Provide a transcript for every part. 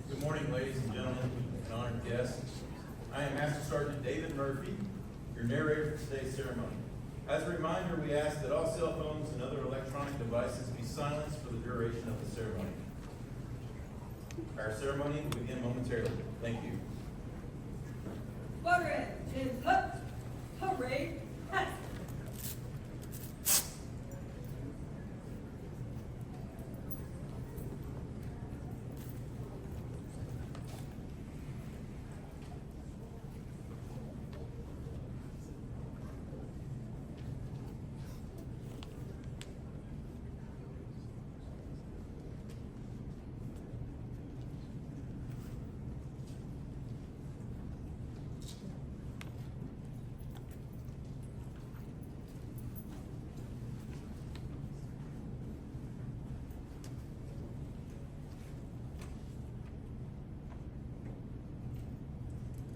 Good morning, ladies and gentlemen, and honored guests. I am Master Sergeant David Murphy, your narrator for today's ceremony. As a reminder, we ask that all cell phones and other electronic devices be silenced for the duration of the ceremony. Our ceremony will begin momentarily. Thank you. Squadron is up. Hooray. Hut.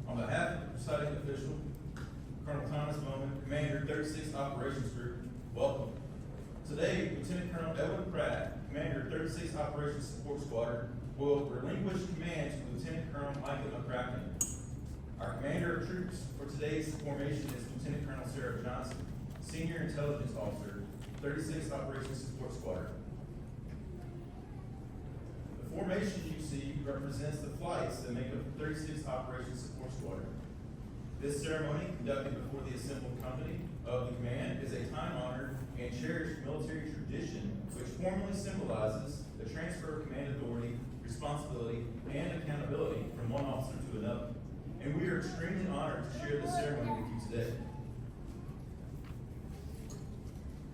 On behalf of the presiding official, Colonel Thomas Bowman, Commander 36th Operations Group, welcome. Today, Lieutenant Colonel Edwin Pratt, Commander 36th Operations Support Squadron, will relinquish command to Lieutenant Colonel Micah McCracken. Our Commander of Troops for today's formation is Lieutenant Colonel Sarah Johnson, Senior Intelligence Officer, 36th Operations Support Squadron. The formation you see represents the flights that make up the 36th Operations Support Squadron. This ceremony, conducted before the assembled company of the command, is a time-honored and cherished military tradition which formally symbolizes the transfer of command authority, responsibility, and accountability from one officer to another. And we are extremely honored to share this ceremony with you today.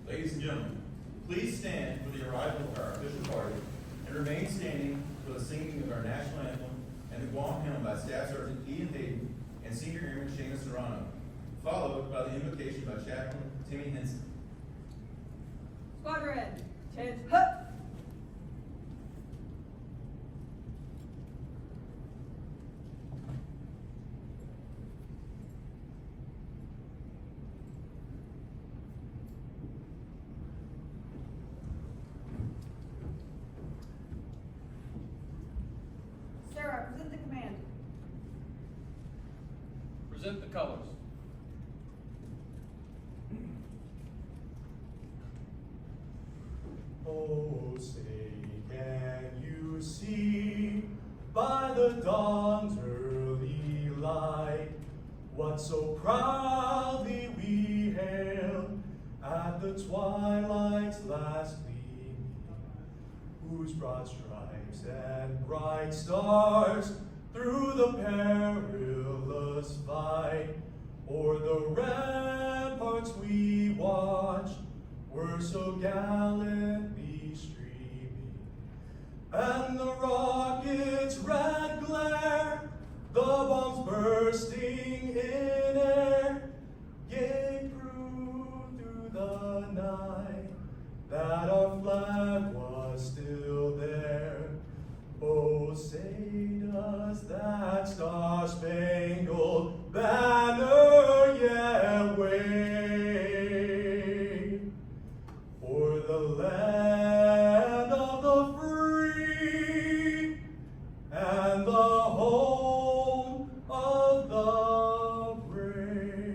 Ladies and gentlemen, please stand for the arrival of our official party and remain standing for the singing of our national anthem and the Guam hymn by Staff Sergeant Ian Hayden and Senior Airman Shana Serrano, followed by the invocation by Chaplain Timmy Henson. Squadron is up. Sarah, present the command. Present the colors. Oh, say, can you see by the dawn's early light what so proudly we hailed at the twilight's last gleaming, whose broad stripes and bright stars through the perilous fight o'er the ramparts we watched were so gallantly streaming, and the rocket's red glare, the bombs bursting in air, gave proof through the night that our flag was still there. Oh, say does that star-spangled banner yet wave for the land of the free and the home of the brave?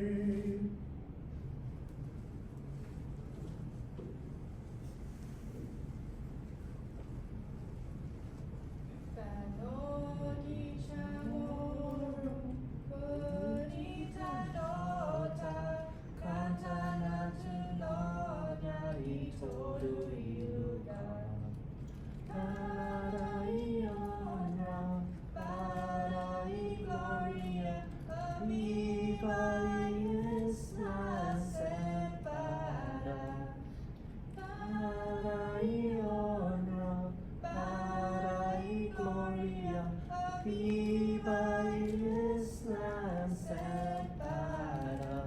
viva Islam separada.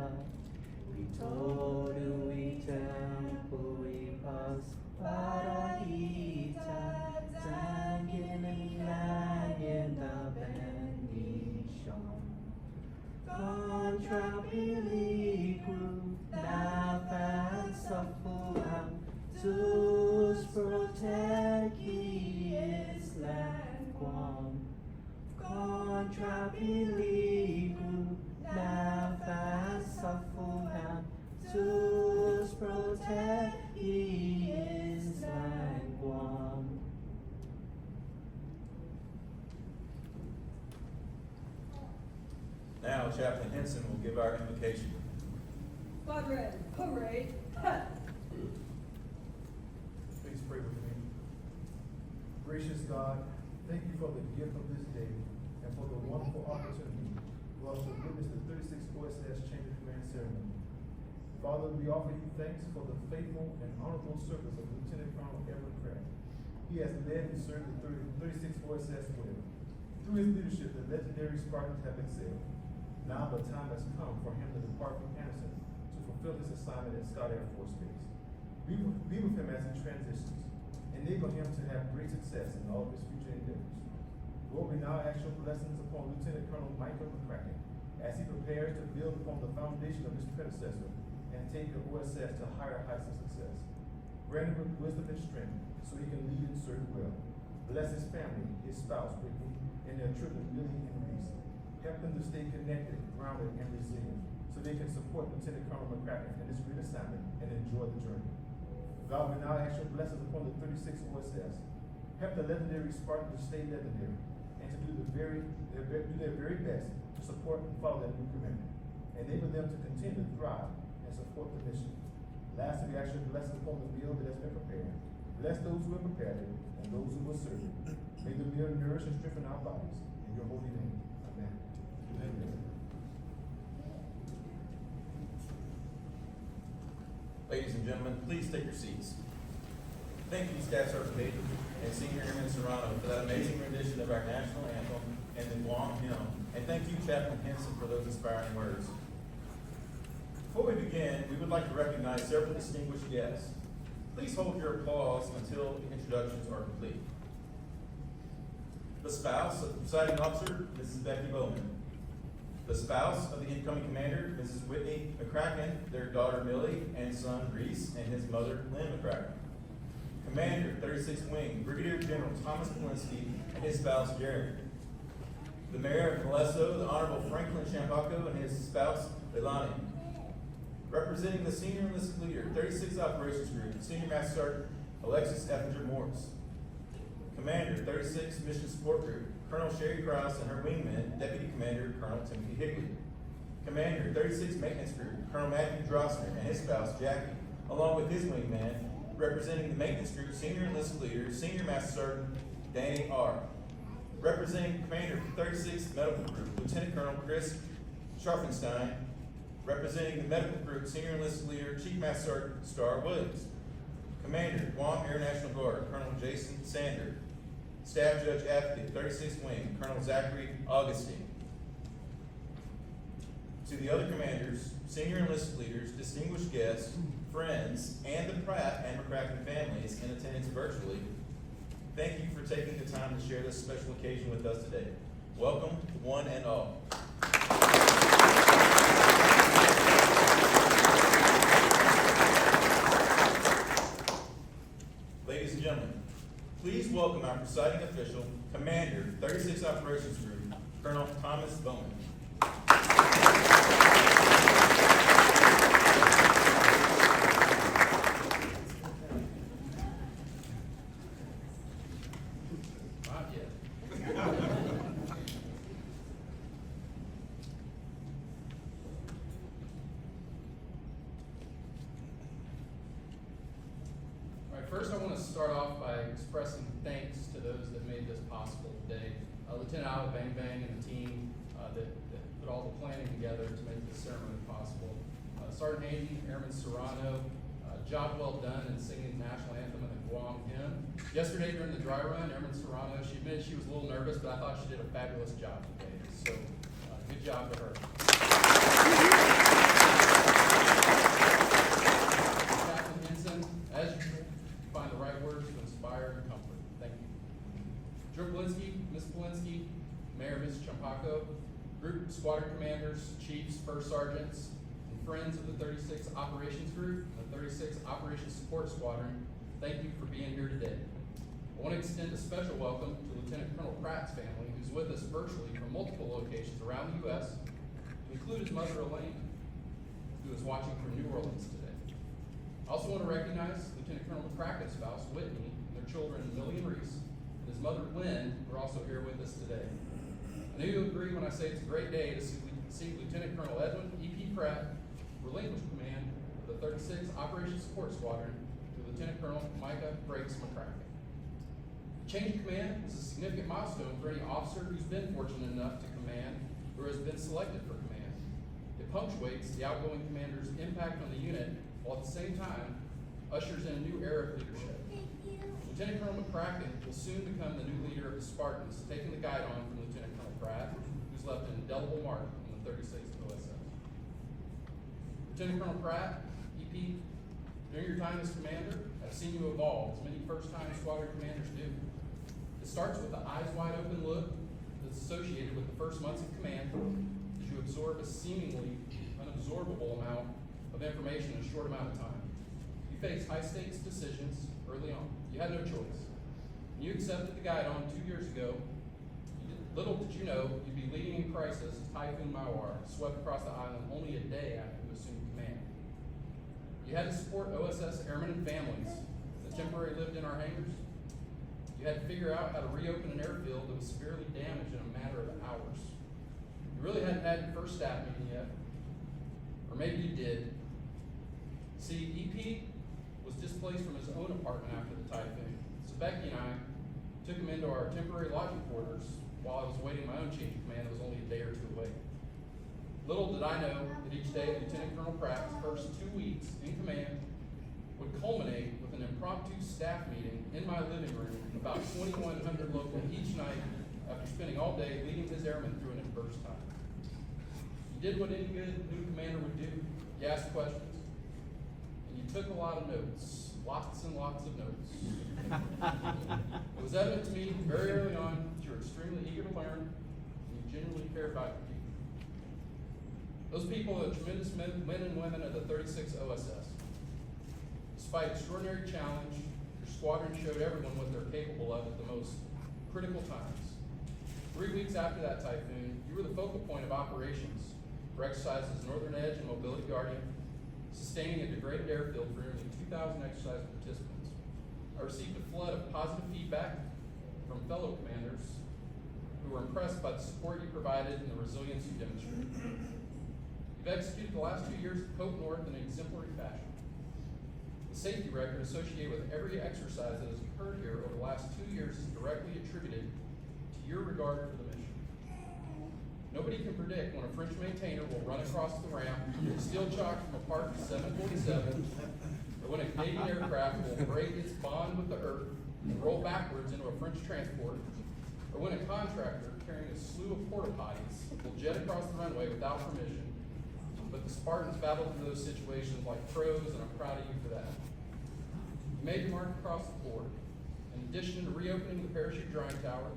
We told you we temple we pass para ita tangin langin da bendition. Contra peligro na pensa fuam tus protegi Islam quam. Contra peligro na pensa fuam tus protegi Islam quam. Now Chaplain Henson will give our invocation. Squadron, hooray, ha! Please pray with me. Gracious God, thank you for the gift of this day and for the wonderful opportunity for us to witness the 36th OSS Change of Command ceremony. Father, we offer you thanks for the faithful and honorable service of Lieutenant Colonel Edward Pratt. He has led and served the 36th OSS well. Through his leadership, the legendary Squadrons have excelled. Now the time has come for him to depart from Anderson to fulfill his assignment at Scott Air Force Base. Be with him as he transitions. Enable him to have great success in all of his future endeavors. Lord, we now ask your blessings upon Lieutenant Colonel Michael McCracken as he prepares to build upon the foundation of his predecessor and take the OSS to higher heights of success. Grant him wisdom and strength so he can lead and serve well. Bless his family, his spouse, Whitney, and their children, Lily and Reese. Help them to stay connected, grounded, and resilient so they can support Lieutenant Colonel McCracken in this great assignment and enjoy the journey. God, we now ask your blessings upon the 36th OSS. Help the legendary Spartans to stay legendary and to do their very best to support and follow that new commitment. Enable them to continue to thrive and support the mission. Lastly, we ask your blessings upon the meal that has been prepared. Bless those who have prepared it and those who will serve it. May the meal nourish and strengthen our bodies. In your holy name, amen. Amen. Ladies and gentlemen, please take your seats. Thank you, Staff Sergeant Hayden and Senior Airman Serrano for that amazing rendition of our national anthem and the Guam hymn. And thank you, Chaplain Henson, for those inspiring words. Before we begin, we would like to recognize several distinguished guests. Please hold your applause until the introductions are complete. The spouse of the presiding officer, Mrs. Becky Bowman. The spouse of the incoming commander, Mrs. Whitney McCracken, their daughter Millie, and son Reese, and his mother Lynn McCracken. Commander, 36th Wing, Brigadier General Thomas Polinsky, and his spouse Jeremy. The Mayor of Molesto, the Honorable Franklin Champaco, and his spouse Leilani. Representing the Senior Enlisted Leader, 36th Operations Group, Senior Master Sergeant Alexis Effinger Morris. Commander, 36th Mission Support Group, Colonel Sherry Krause and her wingman, Deputy Commander Colonel Timothy Higley. Commander, 36th Maintenance Group, Colonel Matthew Drossner and his spouse Jackie, along with his wingman, representing the Maintenance Group, Senior Enlisted Leader, Senior Master Sergeant Danny R. Representing Commander for 36th Medical Group, Lieutenant Colonel Chris Scharfenstein. Representing the Medical Group, Senior Enlisted Leader, Chief Master Sergeant Star Williams. Commander, Guam Air National Guard, Colonel Jason Sander. Staff Judge Advocate, 36th Wing, Colonel Zachary Augustine. To the other commanders, senior enlisted leaders, distinguished guests, friends, and the Pratt and McCracken families in attendance virtually, thank you for taking the time to share this special occasion with us today. Welcome, one and all. Ladies and gentlemen, please welcome our presiding official, Commander, 36th Operations Group, Colonel Thomas Bowman. Not yet. All right, first I want to start off by expressing thanks to those that made this possible today. Lieutenant Iowa Bang Bang and the team that put all the planning together to make this ceremony possible. Sergeant Hayden, Airman Serrano, Job well done in singing the national anthem and the Guam hymn. Yesterday during the dry run, Airman Serrano, she admitted she was a little nervous, but I thought she did a fabulous job today. So, good job to her. Captain Henson, as usual, find the right words to inspire and comfort. Thank you. Drew Polinsky, Ms. Polinsky, Mayor Ms. Champako, Group Squadron Commanders, Chiefs, First Sergeants, and friends of the 36th Operations Group and the 36th Operations Support Squadron, thank you for being here today. I want to extend a special welcome to Lieutenant Colonel Pratt's family, who's with us virtually from multiple locations around the U.S., to include his mother Elaine, who is watching from New Orleans today. I also want to recognize Lieutenant Colonel McCracken's spouse, Whitney, and their children, Millie and Reese, and his mother, Lynn, who are also here with us today. I know you'll agree when I say it's a great day to see Lieutenant Colonel Edwin E.P. Pratt relinquish command of the 36th Operations Support Squadron to Lieutenant Colonel Micah Brakes McCracken. The change of command is a significant milestone for any officer who's been fortunate enough to command or has been selected for command. It punctuates the outgoing commander's impact on the unit, while at the same time ushers in a new era of leadership. Lieutenant Colonel McCracken will soon become the new leader of the Spartans, taking the guide on from Lieutenant Colonel Pratt, who's left an indelible mark on the 36th OSS. Lieutenant Colonel Pratt, EP, during your time as commander, I've seen you evolve, as many first-time squadron commanders do. It starts with the eyes wide open look that's associated with the first months of command, as you absorb a seemingly unabsorbable amount of information in a short amount of time. You face high-stakes decisions early on. You had no choice. When you accepted the guide on 2 years ago, little did you know you'd be leading in crisis as Typhoon Mawar swept across the island only a day after you assumed command. You had to support OSS airmen and families that temporarily lived in our hangars. You had to figure out how to reopen an airfield that was severely damaged in a matter of hours. You really hadn't had your first staff meeting yet, or maybe you did. See, EP was displaced from his own apartment after the typhoon, so Becky and I took him into our temporary lodging quarters while I was waiting my own change of command that was only a day or two away. Little did I know that each day Lieutenant Colonel Pratt's first 2 weeks in command would culminate with an impromptu staff meeting in my living room, about 2,100 local each night, after spending all day leading his airmen through an adverse time. You did what any good new commander would do. You asked questions, and you took a lot of notes, lots and lots of notes. It was evident to me very early on that you were extremely eager to learn, and you genuinely cared about your people. Those people are the tremendous men and women of the 36th OSS. Despite extraordinary challenge, your squadron showed everyone what they're capable of at the most critical times. 3 weeks after that typhoon, you were the focal point of operations for exercises Northern Edge and Mobility Guardian, sustaining a degraded airfield for nearly 2,000 exercise participants. I received a flood of positive feedback from fellow commanders who were impressed by the support you provided and the resilience you demonstrated. You've executed the last 2 years at Cope North in an exemplary fashion. The safety record associated with every exercise that has occurred here over the last 2 years is directly attributed to your regard for the mission. Nobody can predict when a French maintainer will run across the ramp, steel chalk from a Part 747, or when a Canadian aircraft will break its bond with the earth and roll backwards into a French transport, or when a contractor carrying a slew of porta potties will jet across the runway without permission. But the Spartans battled through those situations like pros, and I'm proud of you for that. You made your mark across the board. In addition to reopening the parachute drying tower,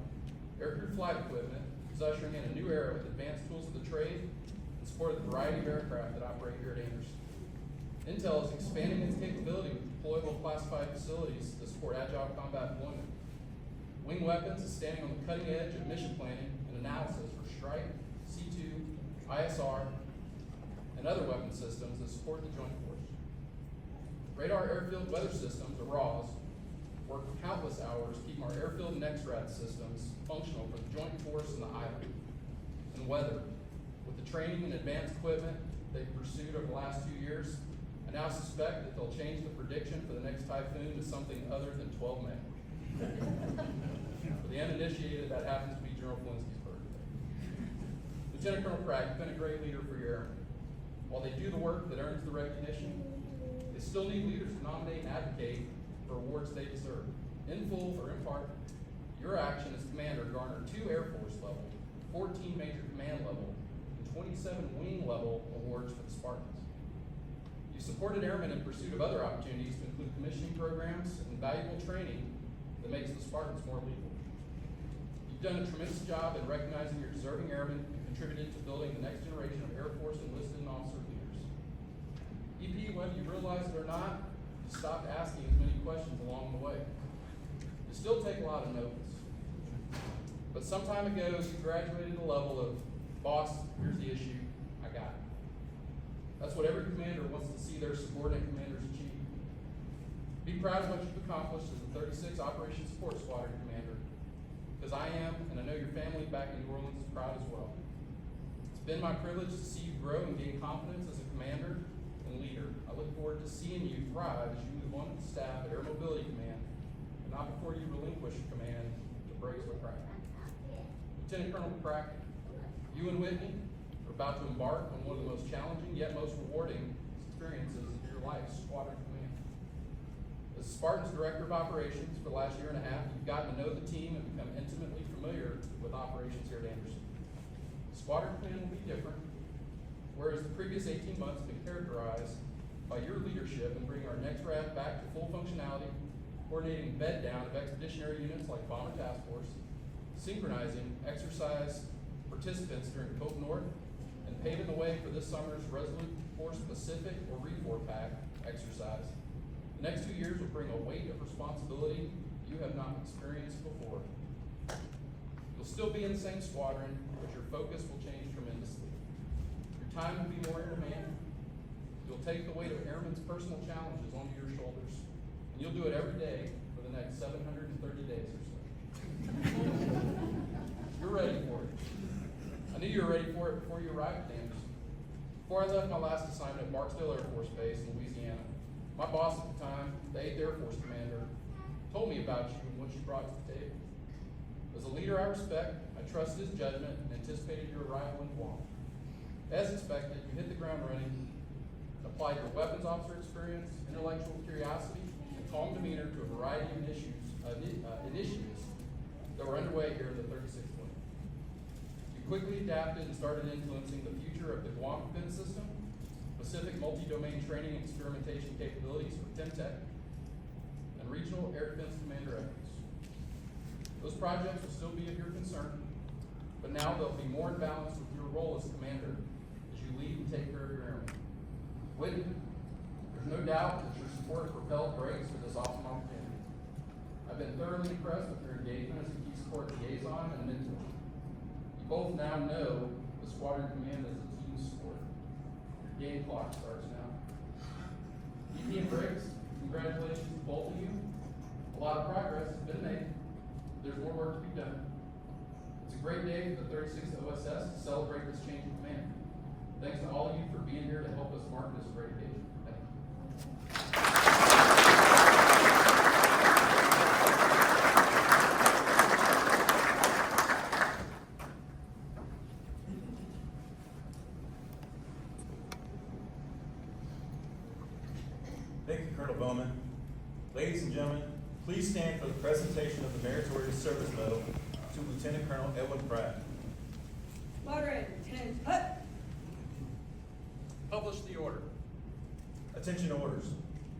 aircrew flight equipment is ushering in a new era with advanced tools of the trade and support of the variety of aircraft that operate here at Anderson. Intel is expanding its capability with deployable classified facilities to support agile combat deployment. Wing Weapons is standing on the cutting edge of mission planning and analysis for strike, C2, ISR, and other weapon systems that support the Joint Force. Radar Airfield Weather Systems, or RAWS, work countless hours keeping our airfield and XRAD systems functional for the Joint Force and the island. And weather, with the training and advanced equipment they've pursued over the last 2 years, I now suspect that they'll change the prediction for the next typhoon to something other than 12 men. For the uninitiated, that happens to be General Polinsky's birthday. Lieutenant Colonel Pratt, you've been a great leader for your airmen. While they do the work that earns the recognition, They still need leaders to nominate and advocate for awards they deserve. In full or in part, your action as commander garnered 2 Air Force level, 14 major command level, and 27 wing level awards for the Spartans. You supported airmen in pursuit of other opportunities to include commissioning programs and valuable training that makes the Spartans more lethal. You've done a tremendous job in recognizing your deserving airmen and contributed to building the next generation of Air Force enlisted and officer leaders. EP, whether you realize it or not, you stopped asking as many questions along the way. You still take a lot of notes. But some time ago, you graduated to the level of, boss, here's the issue, I got it. That's what every commander wants to see their subordinate commanders achieve. Be proud of what you've accomplished as the 36 Operations Support Squadron commander, because I am, and I know your family back in New Orleans is proud as well. It's been my privilege to see you grow and gain confidence as a commander and leader. I look forward to seeing you thrive as you move on to the staff at Air Mobility Command, but not before you relinquish command to Braeswood Pratt. Lieutenant Colonel Pratt, you and Whitney are about to embark on one of the most challenging yet most rewarding experiences of your life, Squadron Command. As Spartan's Director of Operations for the last year and a half, you've gotten to know the team and become intimately familiar with operations here at Anderson. Squadron Command will be different, whereas the previous 18 months have been characterized by your leadership in bringing our next RAF back to full functionality, coordinating bed down of expeditionary units like Bomber Task Force, synchronizing exercise participants during Cope North, and paving the way for this summer's Resolute Force Pacific or REFOR PAC exercise. The next 2 years will bring a weight of responsibility you have not experienced before. You'll still be in the same squadron, but your focus will change tremendously. Your time will be more in demand. You'll take the weight of airmen's personal challenges onto your shoulders, and you'll do it every day for the next 730 days or so. You're ready for it. I knew you were ready for it before you arrived at Anderson. Before I left my last assignment at Barksdale Air Force Base in Louisiana, my boss at the time, the 8th Air Force Commander, told me about you and what you brought to the table. As a leader I respect, I trusted his judgment and anticipated your arrival in Guam. As expected, you hit the ground running, applied your weapons officer experience, intellectual curiosity, and calm demeanor to a variety of initiatives that were underway here at the 36th Wing. You quickly adapted and started influencing the future of the Guam Defense System, Pacific multi-domain training and experimentation capabilities for TEMTEC, and regional air defense commander efforts. Those projects will still be of your concern, but now they'll be more in balance with your role as commander as you lead and take care of your airmen. Whitney, there's no doubt that your support propelled Briggs for this awesome opportunity. I've been thoroughly impressed with your engagement as a key support liaison and mentor. You both now know the Squadron Command is a team sport. Your game clock starts now. EP and Briggs, congratulations to both of you. A lot of progress has been made. There's more work to be done. It's a great day for the 36th OSS to celebrate this change in command. Thanks to all of you for being here to help us mark this great occasion. Thank you. Thank you, Colonel Bowman. Ladies and gentlemen, please stand for the presentation of the Meritorious Service Medal to Lieutenant Colonel Edwin Pratt. Squadron, 10, hut. Publish the order. Attention orders.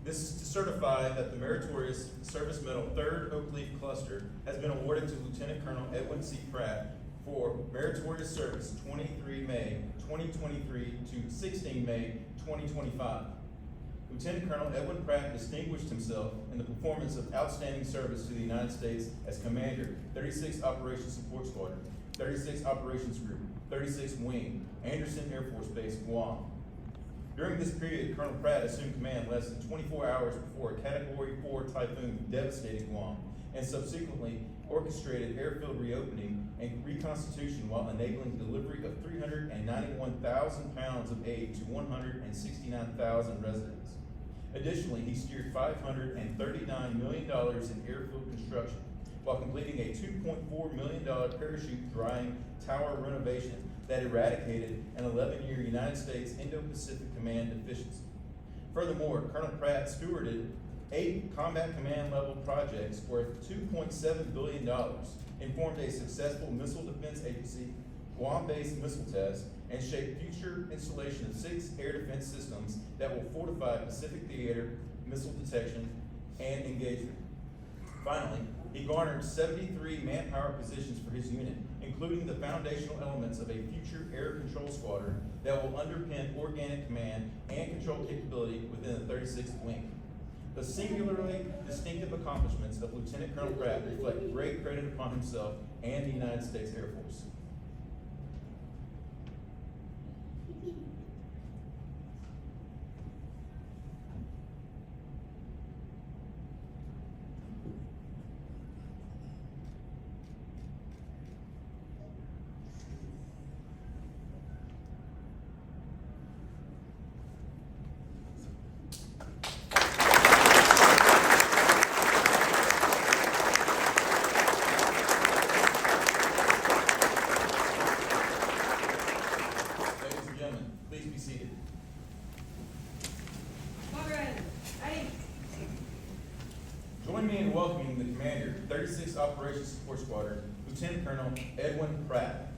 This is to certify that the Meritorious Service Medal 3rd Oak Leaf Cluster has been awarded to Lieutenant Colonel Edwin C. Pratt for meritorious service 23 May 2023 to 16 May 2025. Lieutenant Colonel Edwin Pratt distinguished himself in the performance of outstanding service to the United States as Commander, 36 Operations Support Squadron, 36 Operations Group, 36 Wing, Anderson Air Force Base, Guam. During this period, Colonel Pratt assumed command less than 24 hours before a Category 4 typhoon devastated Guam, and subsequently orchestrated airfield reopening and reconstitution while enabling the delivery of 391,000 pounds of aid to 169,000 residents. Additionally, he steered $539 million in airfield construction while completing a $2.4 million parachute drying tower renovation that eradicated an 11-year United States Indo-Pacific Command deficiency. Furthermore, Colonel Pratt stewarded 8 combat command level projects worth $2.7 billion and formed a successful missile defense agency, Guam-based missile tests, and shaped future installation of 6 air defense systems that will fortify Pacific theater missile detection and engagement. Finally, he garnered 73 manpower positions for his unit, including the foundational elements of a future air control squadron that will underpin organic command and control capability within the 36th Wing. The singularly distinctive accomplishments of Lieutenant Colonel Pratt reflect great credit upon himself and the United States Air Force. Ladies and gentlemen, please be seated. Squadron, ready. Join me in welcoming the commander, 36th Operations Support Squadron, Lieutenant Colonel Edwin Pratt.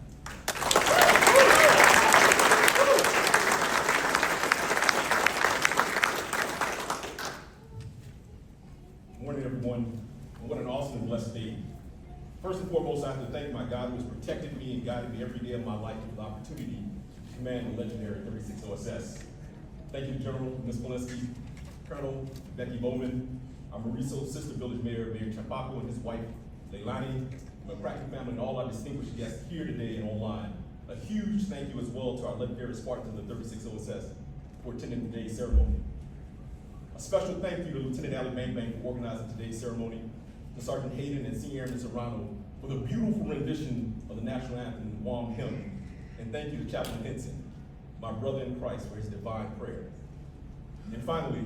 Morning, everyone. What an awesome and blessed day. First and foremost, I have to thank my God who has protected me and guided me every day of my life with the opportunity to command the legendary 36 OSS. Thank you, General Ms. Polinski, Colonel Becky Bowman, our Mauricio Sister Village Mayor, Mayor Champaco and his wife, Leilani, the McCracken family, and all our distinguished guests here today and online. A huge thank you as well to our legendary Spartans of the 36 OSS for attending today's ceremony. A special thank you to Lieutenant Allie Bang Bang for organizing today's ceremony, to Sergeant Hayden and Senior Airman Serrano for the beautiful rendition of the national anthem and Guam hymn, and thank you to Chaplain Henson, my brother in Christ, for his divine prayer. And finally,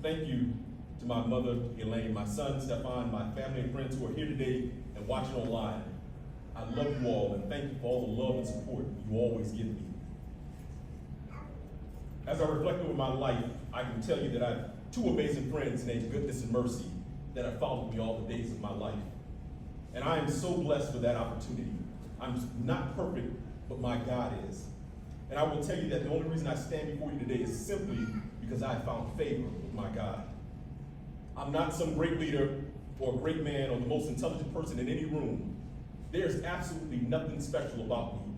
thank you to my mother, Elaine, my son, Stefan, my family and friends who are here today and watching online. I love you all and thank you for all the love and support you always give me. As I reflect over my life, I can tell you that I have 2 amazing friends named Goodness and Mercy that have followed me all the days of my life. And I am so blessed for that opportunity. I'm not perfect, but my God is. And I will tell you that the only reason I stand before you today is simply because I have found favor with my God. I'm not some great leader or a great man or the most intelligent person in any room. There's absolutely nothing special about me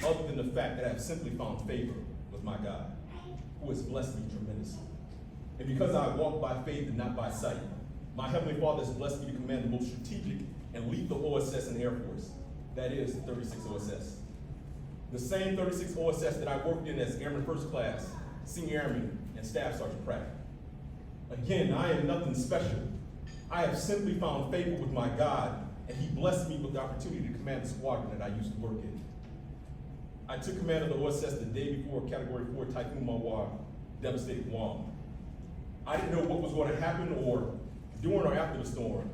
other than the fact that I have simply found favor with my God, who has blessed me tremendously. And because I walk by faith and not by sight, my Heavenly Father has blessed me to command the most strategic and lethal OSS in the Air Force, that is the 36 OSS. The same 36 OSS that I worked in as Airman First Class, Senior Airman, and Staff Sergeant Pratt. Again, I am nothing special. I have simply found favor with my God, and He blessed me with the opportunity to command the squadron that I used to work in. I took command of the OSS the day before Category 4 Typhoon Mawar devastated Guam. I didn't know what was going to happen or during or after the storm,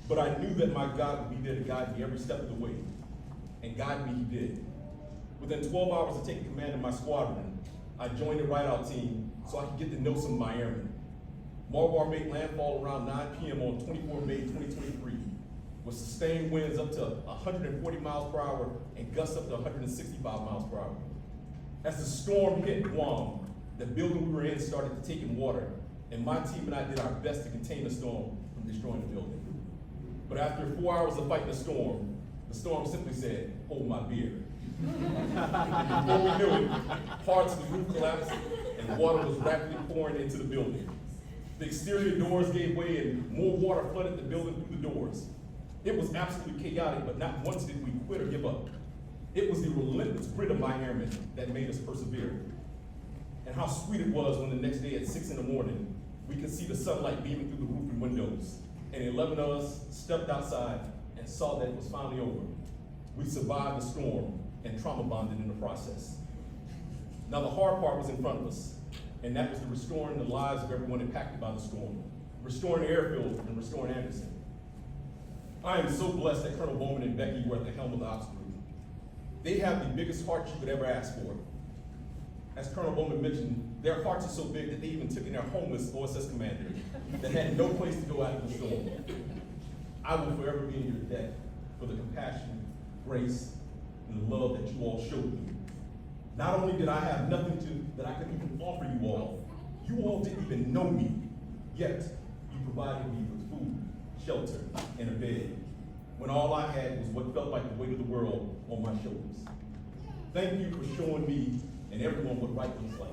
but I knew that my God would be there to guide me every step of the way, and guide me He did. Within 12 hours of taking command of my squadron, I joined the ride-out team so I could get to know some of my airmen. Mawar made landfall around 9 p.m. on 24 May 2023, with sustained winds up to 140 miles per hour and gusts up to 165 miles per hour. As the storm hit Guam, the building we were in started to take in water, and my team and I did our best to contain the storm from destroying the building. But after 4 hours of fighting the storm simply said, "Hold my beer." Before we knew it, parts of the roof collapsed and water was rapidly pouring into the building. The exterior doors gave way and more water flooded the building through the doors. It was absolutely chaotic, but not once did we quit or give up. It was the relentless grit of my airmen that made us persevere. And how sweet it was when the next day at 6 in the morning, we could see the sunlight beaming through the roof and windows. And 11 of us stepped outside and saw that it was finally over. We survived the storm and trauma bonded in the process. Now the hard part was in front of us, and that was the restoring the lives of everyone impacted by the storm, restoring the airfield and restoring Anderson. I am so blessed that Colonel Bowman and Becky were at the helm of the ops group. They have the biggest heart you could ever ask for. As Colonel Bowman mentioned, Their hearts are so big that they even took in their homeless OSS commander that had no place to go after the storm. I will forever be in your debt for the compassion, grace, and the love that you all showed me. Not only did I have nothing that I could even offer you all didn't even know me, yet you provided me with food, shelter, and a bed, when all I had was what felt like the weight of the world on my shoulders. Thank you for showing me and everyone what right looks like,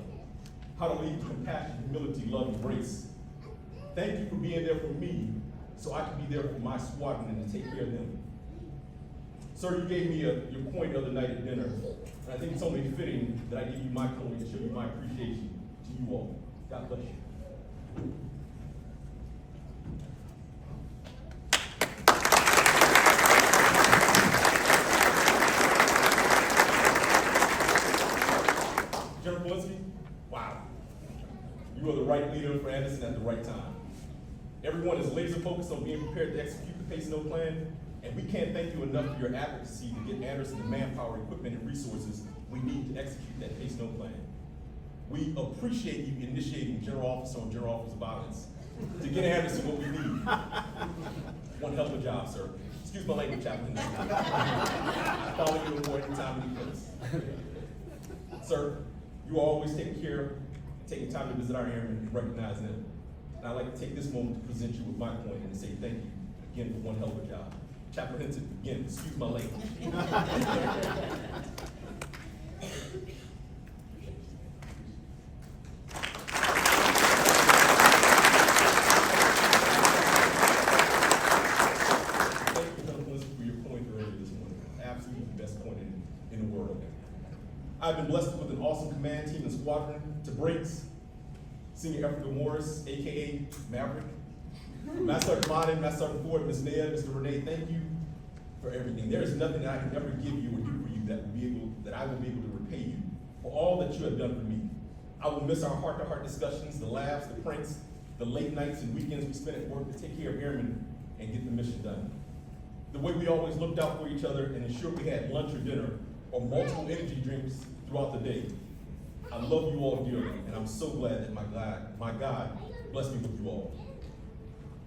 how to lead with compassion, humility, love, and grace. Thank you for being there for me so I can be there for my squadron and to take care of them. Sir, you gave me your coin the other night at dinner, and I think it's only fitting that I give you my coin to show you my appreciation to you all. God bless you. General Polinski, wow. You are the right leader for Anderson at the right time. Everyone is laser focused on being prepared to execute the Pace No plan, and we can't thank you enough for your advocacy to get Anderson the manpower, equipment, and resources we need to execute that Pace No plan. We appreciate you initiating General Officer on General Officer violence to get Anderson what we need. One hell of a job, sir. Excuse my language, Chaplain. Follow you more anytime you place. Sir, you are always taking care, taking time to visit our airmen and recognize them. And I'd like to take this moment to present you with my coin and to say thank you again for one hell of a job. Chaplain Hinton, again, excuse my language. I've been blessed with an awesome command team and squadron to Breaks, Senior Africa Morris, AKA Maverick, Master Sergeant Martin, Master Sergeant Ford, Ms. Ned, Mr. Renee, thank you for everything. There is nothing that I can ever give you or do for you that I will be able to repay you for all that you have done for me. I will miss our heart-to-heart discussions, the laughs, the pranks, the late nights and weekends we spent at work to take care of airmen and get the mission done. The way we always looked out for each other and ensured we had lunch or dinner or multiple energy drinks throughout the day. I love you all dearly, and I'm so glad that my God blessed me with you all.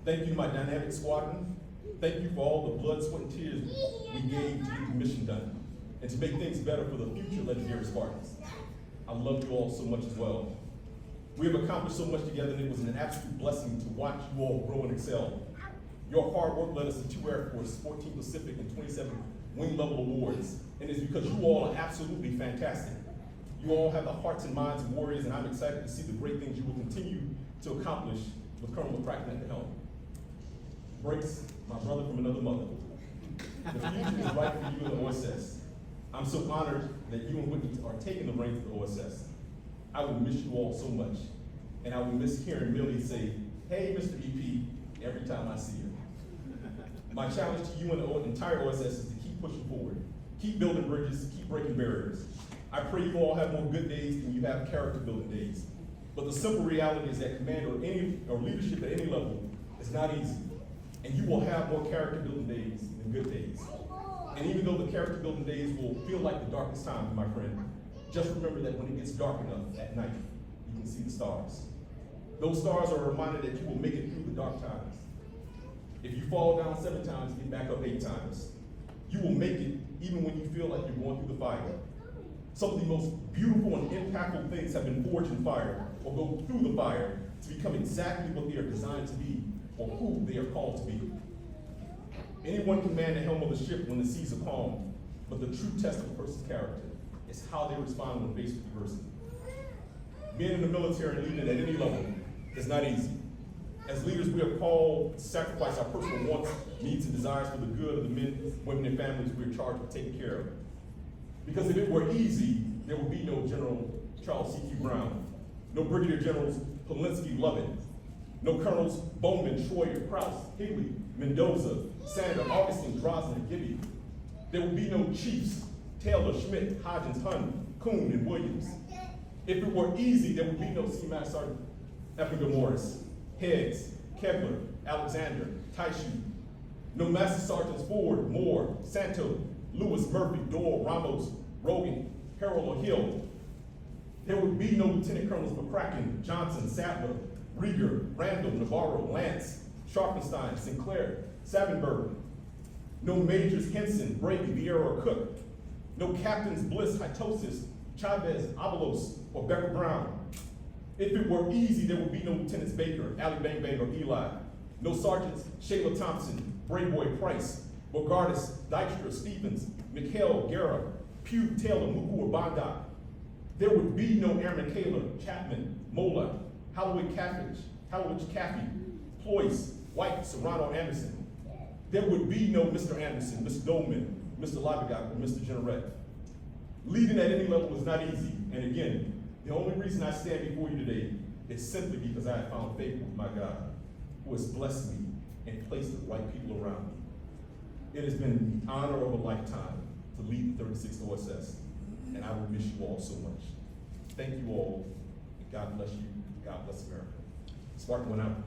Thank you to my dynamic squadron. Thank you for all the blood, sweat, and tears we gave to get the mission done and to make things better for the future legendary Spartans. I love you all so much as well. We have accomplished so much together, and it was an absolute blessing to watch you all grow and excel. Your hard work led us to 2 Air Force, 14 Pacific, and 27 wing level awards, and it's because you all are absolutely fantastic. You all have the hearts and minds of warriors, and I'm excited to see the great things you will continue to accomplish with Colonel McCracken at the helm. Breaks, my brother from another mother. The future is right for you in the OSS. I'm so honored that you and Whitney are taking the reins of the OSS. I will miss you all so much, and I will miss hearing Millie say, "Hey, Mr. EP," every time I see her. My challenge to you and the entire OSS is to keep pushing forward, keep building bridges, keep breaking barriers. I pray you all have more good days than you have character building days. But the simple reality is that command or leadership at any level is not easy. And you will have more character building days than good days. And even though the character building days will feel like the darkest time, my friend, just remember that when it gets dark enough at night, you can see the stars. Those stars are a reminder that you will make it through the dark times. If you fall down 7 times, get back up 8 times. You will make it even when you feel like you're going through the fire. Some of the most beautiful and impactful things have been forged in fire or go through the fire to become exactly what they are designed to be or who they are called to be. Anyone can man the helm of the ship when the seas are calm, but the true test of a person's character is how they respond when faced with adversity. Being in the military and leading at any level is not easy. As leaders, we are called to sacrifice our personal wants, needs, and desires for the good of the men, women, and families we are charged with taking care of. Because if it were easy, there would be no General Charles C.Q. Brown, no Brigadier Generals Polinski, Lovett, no Colonels Bowman, Schroyer, Krause, Higley, Mendoza, Sander, Augustine, Drosnin, Gibby. There would be no Chiefs, Taylor, Schmidt, Hodgins, Hunn, Kuhn, and Williams. If it were easy, there would be no Master Sergeant Effinger Morris, Higgs, Kepler, Alexander, Taishu, no Master Sergeants Ford, Moore, Santo, Lewis, Murphy, Doyle, Ramos, Rogan, Harold, or Hill. There would be no Lieutenant Colonels McCracken, Johnson, Sadler, Rieger, Randall, Navarro, Lance, Sharpenstein, Sinclair, Savenberg. No Majors Henson, Brady, Vieira, or Cook. No Captains Bliss, Hitosis, Chavez, Avalos, or Becker Brown. If it were easy, there would be no Lieutenants Baker, Ali Bang Bang, or Eli. No Sergeants Shayla Thompson, Brayboy Price, Bogardus, Dykstra, Stevens, Mikhail, Guerra, Pugh, Taylor, Muku, or Bondoc. There would be no Airman Kaler, Chapman, Mola, Holloway Caffage, Caffey, Ployce, White, Serrano, Anderson. There would be no Mr. Anderson, Mr. Dolman, Mr. Labigat, or Mr. Generette. Leading at any level is not easy, and again, the only reason I stand before you today is simply because I have found favor with my God, who has blessed me and placed the right people around me. It has been the honor of a lifetime to lead the 36th OSS, and I will miss you all so much. Thank you all, and God bless you, God bless America. Spartan went out.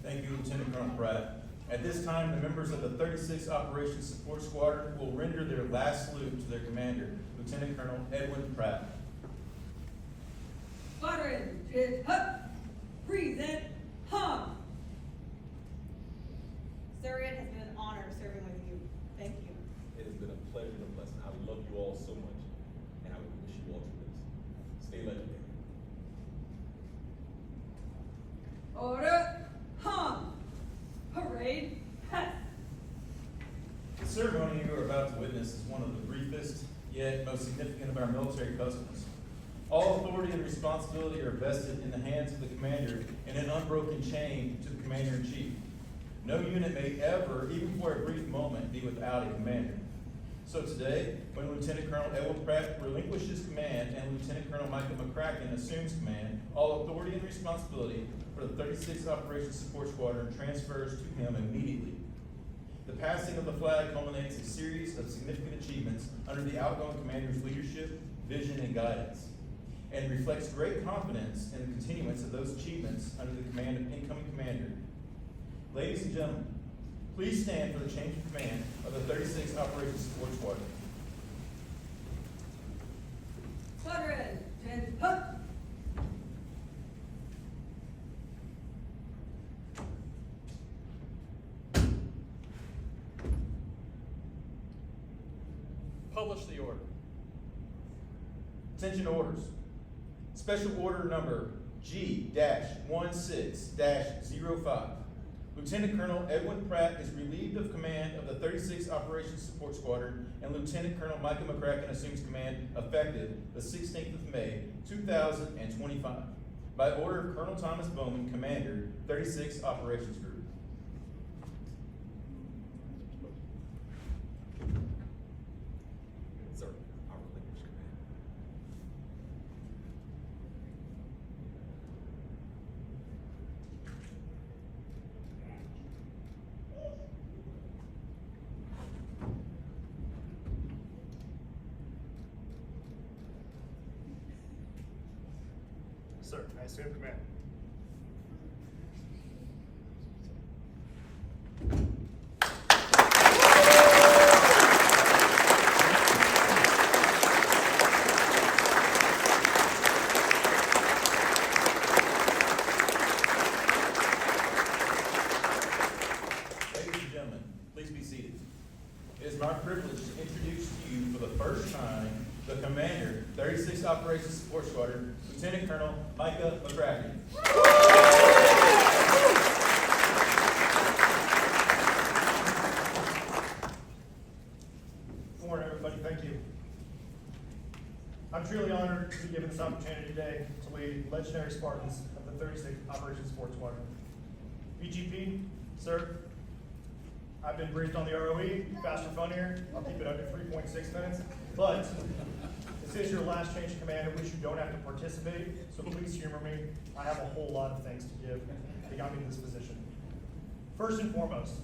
Thank you, Lieutenant Colonel Pratt. At this time, the members of the 36th Operations Support Squadron will render their last salute to their commander, Lieutenant Colonel Edwin Pratt. Squadron is up. Present hum. Sir, it has been an honor serving with you. Thank you. It has been a pleasure and a blessing. I love you all so much, and I will wish you all to stay legendary. Order. Hum. Parade. Hut. The ceremony you are about to witness is one of the briefest, yet most significant of our military customs. All authority and responsibility are vested in the hands of the commander in an unbroken chain to the commander-in-chief. No unit may ever, even for a brief moment, be without a commander. So today, when Lieutenant Colonel Edwin Pratt relinquishes command and Lieutenant Colonel Michael McCracken assumes command, all authority and responsibility for the 36th Operations Support Squadron transfers to him immediately. The passing of the flag culminates a series of significant achievements under the outgoing commander's leadership, vision, and guidance, and reflects great confidence in the continuance of those achievements under the command of incoming commander. Ladies and gentlemen, please stand for the change of command of the 36th Operations Support Squadron. Squadron is up. Publish the order. Attention orders. Special order number G-16-05. Lieutenant Colonel Edwin Pratt is relieved of command of the 36th Operations Support Squadron, and Lieutenant Colonel Michael McCracken assumes command effective the 16th of May, 2025. By order of Colonel Thomas Bowman, Commander, 36th Operations Group. Sir, I relinquish command. Sir, I assume command. Ladies and gentlemen, please be seated. It is my privilege to introduce to you for the first time the Commander, 36th Operations Support Squadron, Lieutenant Colonel Micah McCracken. Good morning, everybody. Thank you. I'm truly honored to be given this opportunity today to lead legendary Spartans of the 36th Operations Support Squadron. VGP, sir, I've been briefed on the ROE, faster, funnier. I'll keep it under 3.6 minutes. But this is your last change of command in which you don't have to participate, so please humor me. I have a whole lot of thanks to give that got me in this position. First and foremost,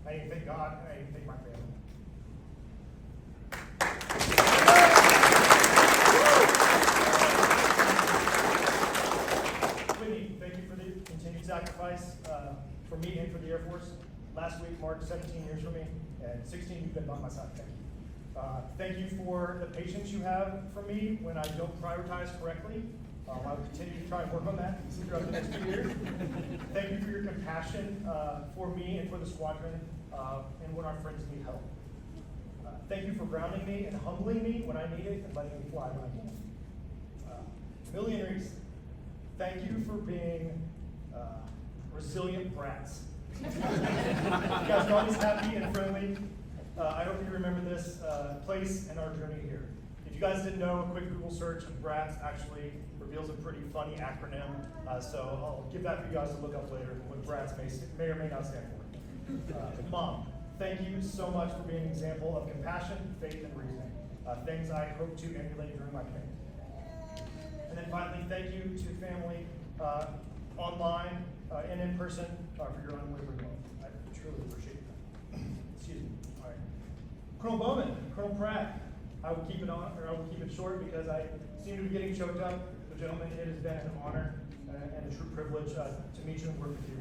I need to thank God and I need to thank my family. Whitney, for me and for the Air Force. Last week marked 17 years for me, and 16 you've been by my side. Thank you. Thank you for the patience you have for me when I don't prioritize correctly. I will continue to try and work on that throughout the next 2 years. Thank you for your compassion for me and for the squadron and when our friends need help. Thank you for grounding me and humbling me when I need it and letting me fly when I can. Millionaires, thank you for being resilient brats. You guys are always happy and friendly. I hope you remember this place and our journey here. If you guys didn't know, a quick Google search of brats actually reveals a pretty funny acronym. So I'll give that for you guys to look up later, what brats may or may not stand for. Mom, thank you so much for being an example of compassion, faith, and reasoning. Things I hope to emulate during my pain. And then finally, thank you to family online and in person for your unwavering love. I truly appreciate that. Excuse me. All right. Colonel Bowman, Colonel Pratt, I will keep it short because I seem to be getting choked up. But gentlemen, it has been an honor and a true privilege to meet you and work with you.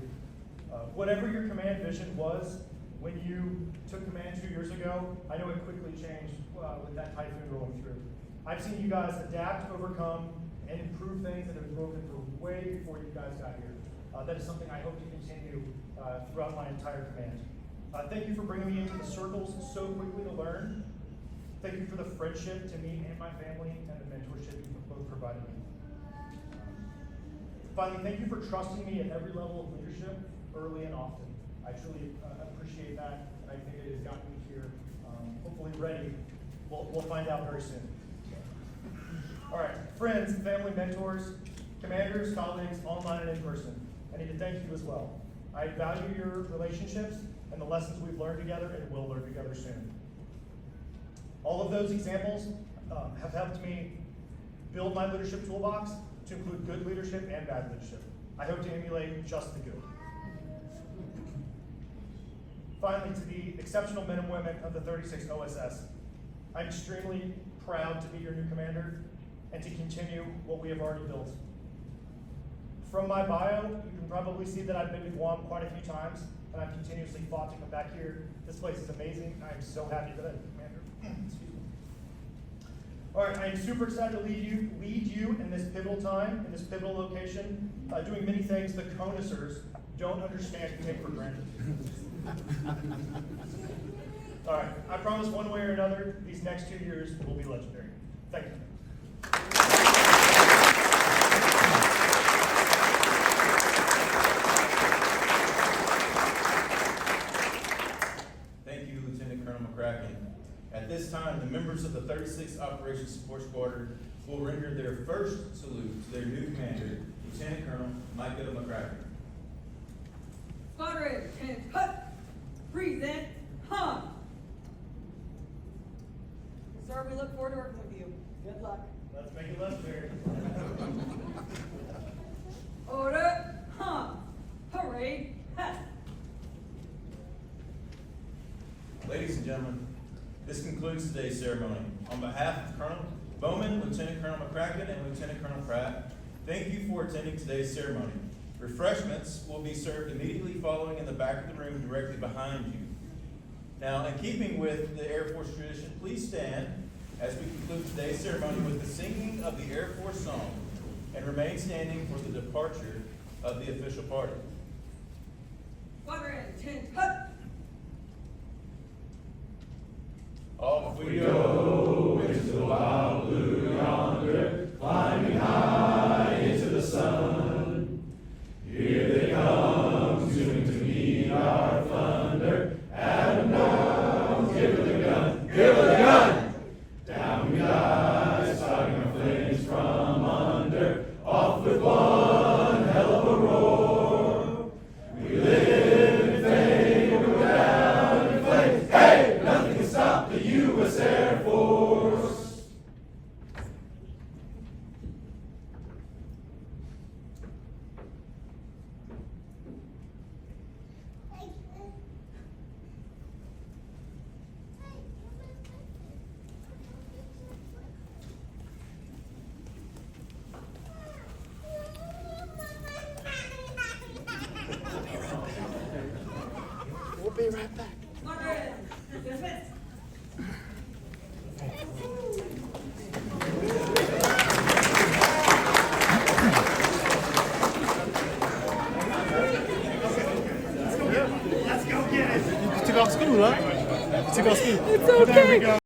Whatever your command vision was when you took command 2 years ago, I know it quickly changed with that typhoon rolling through. I've seen you guys adapt, overcome, and improve things that have been broken for way before you guys got here. That is something I hope to continue throughout my entire command. Thank you for bringing me into the circles so quickly to learn. Thank you for the friendship to me and my family and the mentorship you both provided me. Finally, thank you for trusting me at every level of leadership early and often. I truly appreciate that, and I think it has gotten me here, hopefully ready. We'll find out very soon. All right, friends, family, mentors, commanders, colleagues, online and in person, I need to thank you as well. I value your relationships and the lessons we've learned together and will learn together soon. All of those examples have helped me build my leadership toolbox to include good leadership and bad leadership. I hope to emulate just the good. Finally, to the exceptional men and women of the 36th OSS, I'm extremely proud to be your new commander and to continue what we have already built. From my bio, you can probably see that I've been to Guam quite a few times, and I've continuously fought to come back here. This place is amazing. I'm so happy that I'm commander. Excuse me. All right, I am super excited to lead you in this pivotal time, in this pivotal location, doing many things the conusers don't understand and take for granted. All right, I promise one way or another, these next 2 years will be legendary. Thank you. Thank you, Lieutenant Colonel McCracken. At this time, the members of the 36th Operations Support Squadron will render their first salute to their new commander, Lieutenant Colonel Michael McCracken. Squadron, and cut. Present, huh? Sir, we look forward to working with you. Good luck. Let's make it legendary. Order, huh? Parade, hat. Ladies and gentlemen, this concludes today's ceremony. On behalf of Colonel Bowman, Lieutenant Colonel McCracken, and Lieutenant Colonel Pratt, thank you for attending today's ceremony. Refreshments will be served immediately following in the back of the room directly behind you. Now, in keeping with the Air Force tradition, please stand as we conclude today's ceremony with the singing of the Air Force song and remain standing for the departure of the official party. Squadron, and cut. Off we go into the wild blue yonder, climbing high into the sun. Here they come, soon to meet our thunder. Adam down, give her the gun, give her the gun! Down we lie, starting our flames from under, off with one hell of a roar. We live in fame, we go down in flames. Hey, nothing can stop the U.S. Air Force. Be right back. Squadron, dismiss. Let's go get it. You took off school, huh? You took off school. It's okay.